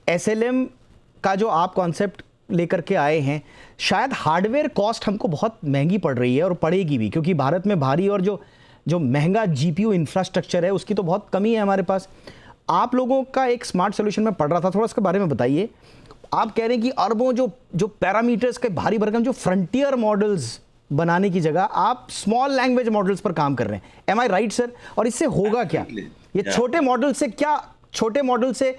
[SPEAKER 1] SLM का जो आप कॉन्सेप्ट लेकर के आए हैं, शायद हार्डवेयर कॉस्ट हमको बहुत महंगी पड़ रही है और पड़ेगी भी, क्योंकि भारत में भारी और जो महंगा GPU इंफ्रास्ट्रक्चर है उसकी तो बहुत कमी है हमारे पास। आप लोगों का एक स्मार्ट सोल्यूशन में पढ़ रहा था, थोड़ा इसके बारे में बताइए। आप कह रहे हैं कि अरबों जो पैरामीटर्स के भारी भरकम जो फ्रंटियर मॉडल्स बनाने की जगह आप स्मॉल लैंग्वेज मॉडल्स पर काम कर रहे हैं, एम आई राइट सर? और इससे होगा क्या? ये छोटे मॉडल से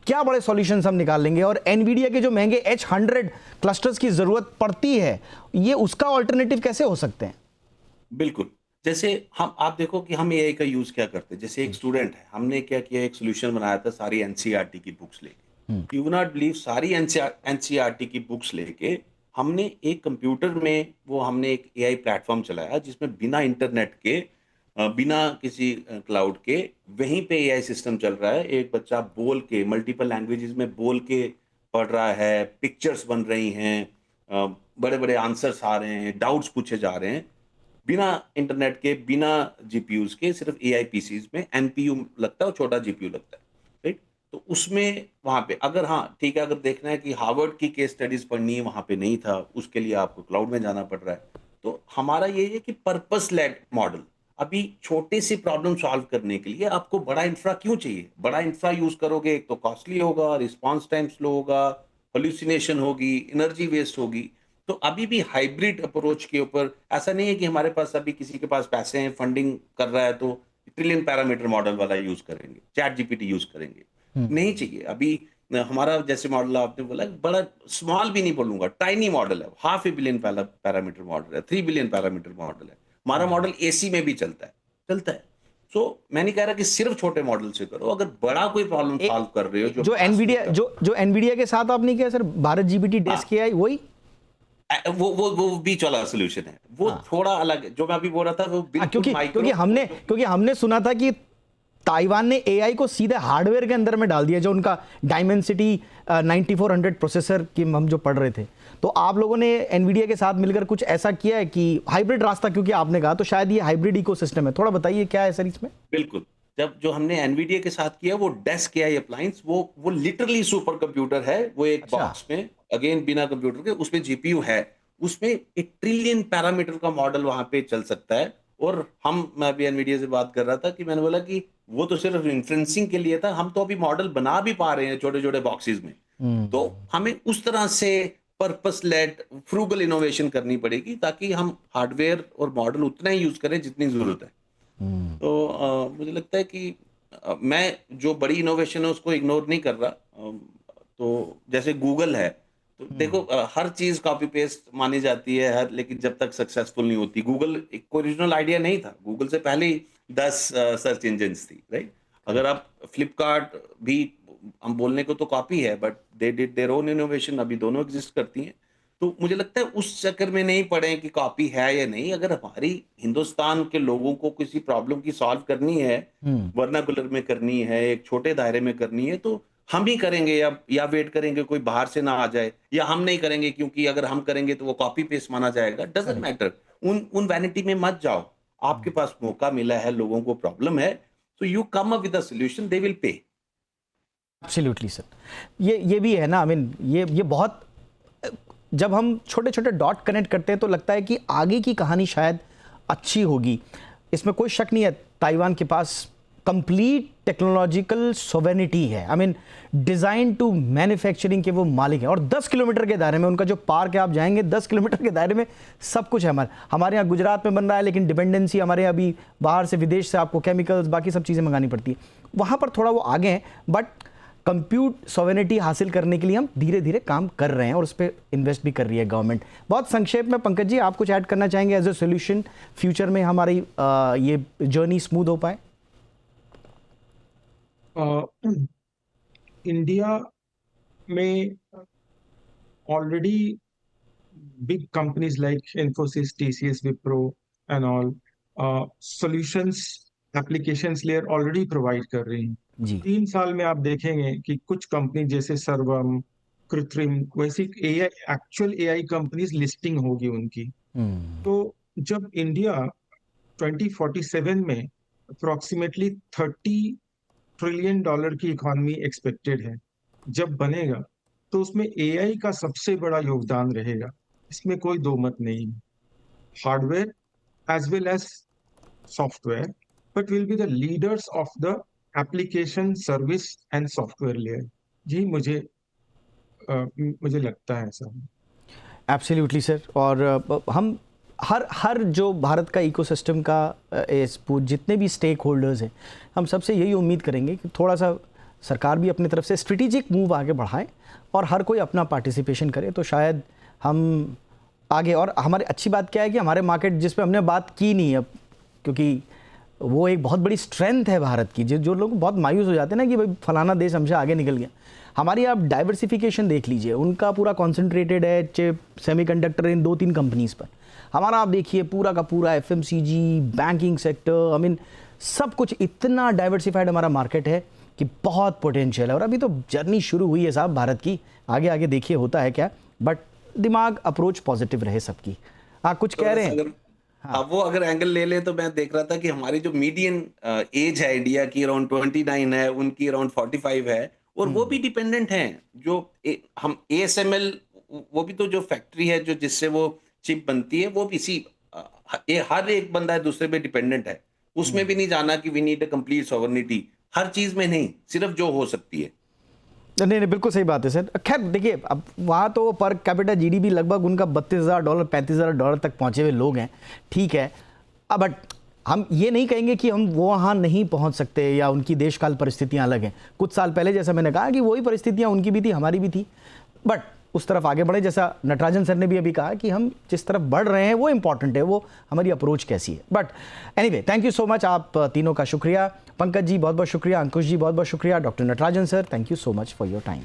[SPEAKER 1] क्या बड़े सॉल्यूशंस हम निकाल लेंगे? और एनवीडिया के जो महंगे H100 क्लस्टर्स की जरूरत पड़ती है, ये उसका ऑल्टरनेटिव कैसे हो सकते हैं?
[SPEAKER 4] बिल्कुल, जैसे आप देखो कि हम एआई का यूज क्या करते हैं। जैसे एक स्टूडेंट है, हमने क्या किया, एक सोल्यूशन बनाया था सारी एनसीईआरटी की बुक्स लेके। यू विल नॉट बिलीव, सारी एनसीईआरटी की बुक्स लेके हमने एक कंप्यूटर में हमने एक एआई प्लेटफॉर्म चलाया जिसमें बिना इंटरनेट के, बिना किसी क्लाउड के, वहीं पे एआई सिस्टम चल रहा है। एक बच्चा बोल के, मल्टीपल लैंग्वेजेस में बोल के पढ़ रहा है, पिक्चर्स बन रही हैं, बड़े बड़े आंसर्स आ रहे हैं, डाउट्स पूछे जा रहे हैं, बिना इंटरनेट के, बिना जीपीयूज के, सिर्फ एआई पीसीज में एनपीयू लगता है और छोटा जीपीयू लगता है, राइट? तो उसमें वहां पे अगर, हाँ ठीक है, अगर देखना है कि हार्वर्ड की केस स्टडीज पढ़नी है, वहां पे नहीं था, उसके लिए आपको क्लाउड में जाना पड़ रहा है। तो हमारा ये है कि पर्पस लेड मॉडल, अभी छोटे से प्रॉब्लम सॉल्व करने के लिए आपको बड़ा इंफ्रा क्यों चाहिए? बड़ा इंफ्रा यूज करोगे, एक तो कॉस्टली होगा, रिस्पॉन्स टाइम स्लो होगा, हॉल्यूसिनेशन होगी, एनर्जी वेस्ट होगी। तो अभी भी हाइब्रिड अप्रोच के ऊपर, ऐसा नहीं है कि हमारे पास अभी किसी के पास पैसे हैं, फंडिंग कर रहा है तो ट्रिलियन पैरामीटर मॉडल वाला यूज करेंगे, चैट जीपीटी यूज करेंगे। नहीं चाहिए। अभी हमारा जैसे मॉडल आपने बोला, बड़ा स्मॉल भी नहीं बोलूंगा, टाइनी मॉडल है, 500 बिलियन पैरामीटर मॉडल है, 3 बिलियन पैरामीटर मॉडल है। हमारा मॉडल एसी में भी चलता है। सो मैं नहीं कह रहा कि सिर्फ छोटे मॉडल से करो, अगर बड़ा कोई प्रॉब्लम सॉल्व कर रहे हो,
[SPEAKER 1] जो एनवीडिया के साथ आपने किया sir, Bharat GPT desk AI, वही
[SPEAKER 4] वो बीच वाला सोल्यूशन है, वो थोड़ा अलग है। जो मैं अभी बोल रहा था वो
[SPEAKER 1] क्योंकि हमने सुना था कि ताइवान ने एआई को सीधे हार्डवेयर के अंदर में डाल दिया, जो उनका डायमेंसिटी 9400 प्रोसेसर की हम जो पढ़ रहे थे। तो आप लोगों ने एनवीडिया के साथ मिलकर कुछ ऐसा किया है कि हाइब्रिड रास्ता, क्योंकि आपने कहा, तो शायद ये हाइब्रिड इकोसिस्टम है, थोड़ा बताइए क्या है सर इसमें?
[SPEAKER 4] बिल्कुल, जब जो हमने एनवीडिया के साथ किया, वो डेस्क एआई अप्लायंस, वो लिटरली सुपर कंप्यूटर है। वो एक बॉक्स में, अगेन बिना कंप्यूटर के, उसमें जीपीयू है, उसमें 1 ट्रिलियन पैरामीटर का मॉडल वहां पे चल सकता है। और मैं अभी एनवीडिया से बात कर रहा था कि मैंने बोला कि वो तो सिर्फ इन्फ्रेंसिंग के लिए था, हम तो अभी मॉडल बना भी पा रहे हैं छोटे छोटे बॉक्सेस में। तो हमें उस तरह से पर्पस लेड फ्रूगल इनोवेशन करनी पड़ेगी, ताकि हम हार्डवेयर और मॉडल उतना ही यूज करें जितनी जरूरत है। तो मुझे लगता है कि मैं जो बड़ी इनोवेशन है उसको इग्नोर नहीं कर रहा। तो जैसे गूगल है, तो देखो हर चीज कॉपी पेस्ट मानी जाती है, लेकिन जब तक सक्सेसफुल नहीं होती। गूगल एक ओरिजिनल आइडिया नहीं था, गूगल से पहले ही 10 सर्च इंजन्स थी, राइट? अगर आप फ्लिपकार्ट भी, हम बोलने को तो कॉपी है, but they did their own innovation, अभी दोनों एग्जिस्ट करती हैं। तो मुझे लगता है उस चक्कर में नहीं पड़े कि कॉपी है या नहीं। अगर हमारी हिंदुस्तान के लोगों को किसी प्रॉब्लम की सॉल्व करनी है, वर्नाकुलर में करनी है, एक छोटे दायरे में करनी है, तो हम ही करेंगे, या वेट करेंगे कोई बाहर से ना आ जाए, या हम नहीं करेंगे, क्योंकि अगर हम करेंगे तो वो कॉपी पेस्ट माना जाएगा। डजंट मैटर, उन वैनिटी में मत जाओ। आपके पास मौका मिला है, लोगों को प्रॉब्लम है, तो you come up with a solution, they will pay.
[SPEAKER 1] Absolutely sir, ये भी है ना, आई मीन ये बहुत, जब हम छोटे छोटे डॉट कनेक्ट करते हैं तो लगता है कि आगे की कहानी शायद अच्छी होगी। इसमें कोई शक नहीं है, ताइवान के पास कंप्लीट टेक्नोलॉजिकल सोवेनिटी है, I mean design to manufacturing के वो मालिक हैं। और 10 किलोमीटर के दायरे में उनका जो पार्क है, आप जाएंगे 10 किलोमीटर के दायरे में सब कुछ है। हमारे यहाँ गुजरात में बन रहा है, लेकिन डिपेंडेंसी हमारे यहाँ अभी बाहर से, विदेश से आपको केमिकल्स, बाकी सब चीज़ें मंगानी पड़ती है। वहाँ पर थोड़ा वो आगे हैं, बट कंप्यूट सोवेनिटी हासिल करने के लिए हम धीरे धीरे काम कर रहे हैं, और उस पर इन्वेस्ट भी कर रही है गवर्नमेंट। बहुत संक्षेप में पंकज जी, आप कुछ ऐड करना चाहेंगे एज ए सोल्यूशन, फ्यूचर में हमारी ये जर्नी स्मूथ हो पाए?
[SPEAKER 5] इंडिया में already big companies like Infosys, TCS, Wipro and all solutions applications layer already provide कर रही हैं। 3 साल में आप देखेंगे कि कुछ कंपनी जैसे सर्वम, कृत्रिम, वैसी AI, actual AI companies listing होगी उनकी। तो जब इंडिया 2047 में अप्रोक्सीमेटली $30 ट्रिलियन की इकोनॉमी एक्सपेक्टेड है, जब बनेगा तो उसमें AI का सबसे बड़ा योगदान रहेगा, इसमें कोई दो मत नहीं। Hardware as well as software, but will be the leaders of the application, service and software layer. जी मुझे लगता है ऐसा।
[SPEAKER 1] Absolutely sir. और हम हर जो भारत का इकोसिस्टम का जितने भी स्टेक होल्डर्स हैं, हम सबसे यही उम्मीद करेंगे कि थोड़ा सा सरकार भी अपनी तरफ से स्ट्रेटेजिक मूव आगे बढ़ाए और हर कोई अपना पार्टिसिपेशन करे, तो शायद हम आगे। और हमारी अच्छी बात क्या है कि हमारे मार्केट, जिस पे हमने बात की नहीं अब, क्योंकि वो एक बहुत बड़ी स्ट्रेंथ है भारत की, जो लोग बहुत मायूस हो जाते हैं ना कि भाई फलाना देश हमसे आगे निकल गया। हमारी आप डाइवर्सिफिकेशन देख लीजिए, उनका पूरा कॉन्सेंट्रेटेड है चिप सेमीकंडक्टर इन 2-3 कंपनीज पर। हमारा आप देखिए पूरा का पूरा FMCG, banking sector, I mean सब कुछ इतना डाइवर्सिफाइड हमारा मार्केट है कि बहुत पोटेंशियल है। और अभी तो जर्नी शुरू हुई है साहब भारत की, आगे आगे देखिए होता है क्या, बट दिमाग अप्रोच पॉजिटिव रहे सबकी। आप कुछ कह रहे हैं?
[SPEAKER 4] अब वो अगर एंगल ले ले तो मैं देख रहा था कि हमारी जो मीडियन एज है इंडिया की अराउंड 29 है, उनकी अराउंड 45 है, और वो भी डिपेंडेंट हैं। जो हम ASML, वो भी तो जो फैक्ट्री है जो जिससे वो चिप बनती है, वो भी इसी हर एक बंदा है दूसरे पे डिपेंडेंट है। उसमें भी नहीं जाना कि we need a complete sovereignty, हर चीज में नहीं, सिर्फ जो हो सकती है।
[SPEAKER 1] नहीं, बिल्कुल सही बात है सर। खैर देखिए, अब वहाँ तो पर कैपिटा GDP लगभग उनका $32,000 $35,000 तक पहुँचे हुए लोग हैं, ठीक है। अब बट हम ये नहीं कहेंगे कि हम वो वहाँ नहीं पहुँच सकते या उनकी देशकाल परिस्थितियाँ अलग हैं। कुछ साल पहले जैसा मैंने कहा कि वही परिस्थितियाँ उनकी भी थी, हमारी भी थी, बट उस तरफ आगे बढ़े। जैसा नटराजन सर ने भी अभी कहा कि हम जिस तरफ बढ़ रहे हैं वो इंपॉर्टेंट है, वो हमारी अप्रोच कैसी है। But anyway, thank you so much, आप तीनों का शुक्रिया। पंकज जी बहुत बहुत शुक्रिया, अंकुश जी बहुत बहुत शुक्रिया, doctor Natarajan sir thank you so much for your time.